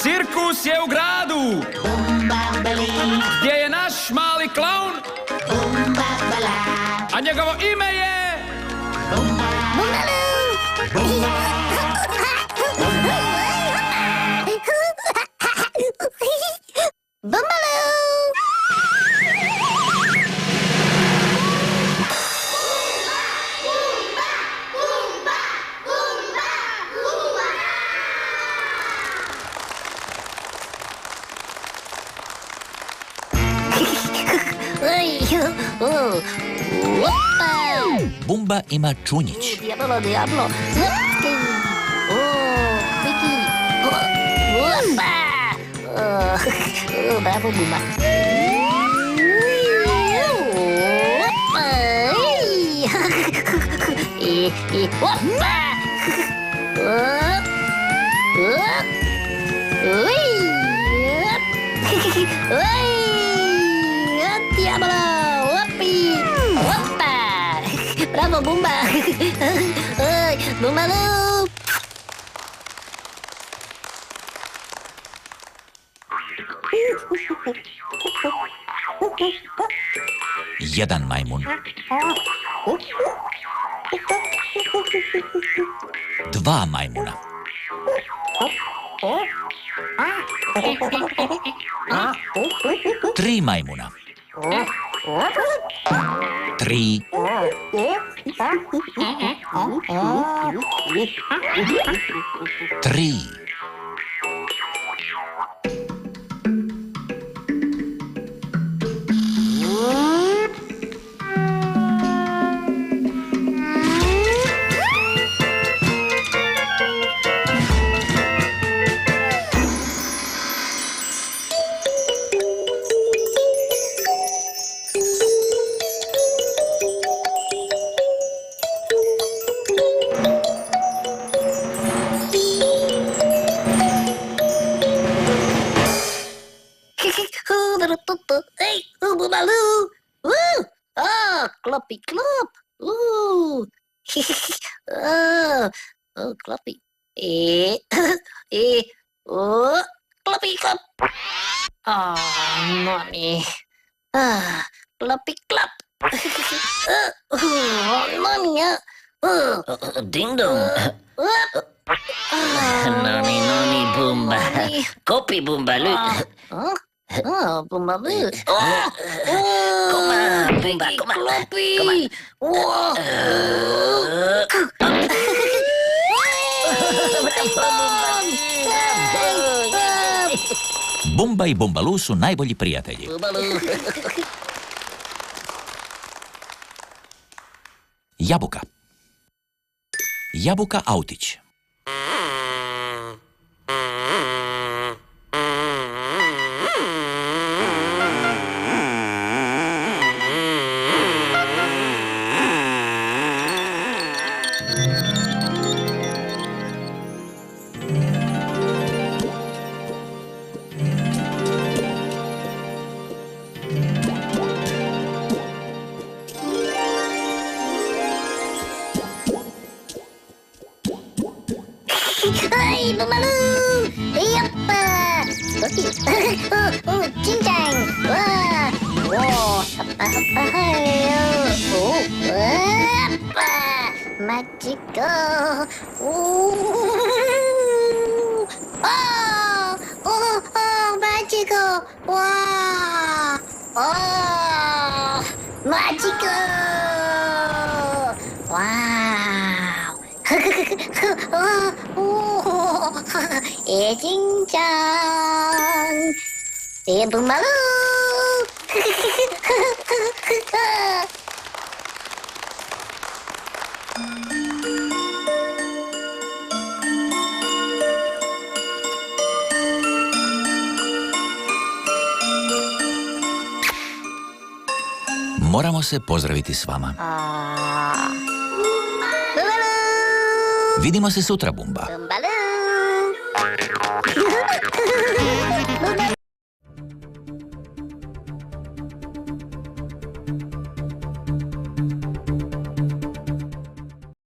Cirkus je u gradu. Gdje je naš mali klaun? A njegovo ime je... Bumba ima Cunjic. Diablo, diablo. Vicky. Bravo, Bumba. Diablo. Bravo, Bumba! Bumba lu! Jedan majmun. Dva majmuna. Tri majmuna. Tri. Tri. Hey, Bumba lu! Kloppy klop! Kloppy. Kloppy klop! Mommy. Kloppy klop! Mommy, Ding dong. Noni Bumba. Kopi Bumba lu. Bumba lu. Koma, Bumba, koma. Kloppy! Bumba i Bumbalu su najbolji prijatelji. Jabuka. Jabuka autić. Hai, Bumba lu! Yappa! Cunjic! Yappa! Magical! Magical! Magical! Wow! Cunjic! Bumba lu! Moramo se pozdraviti s vama. Vidimo se sutra, Bumba. Bumba lu!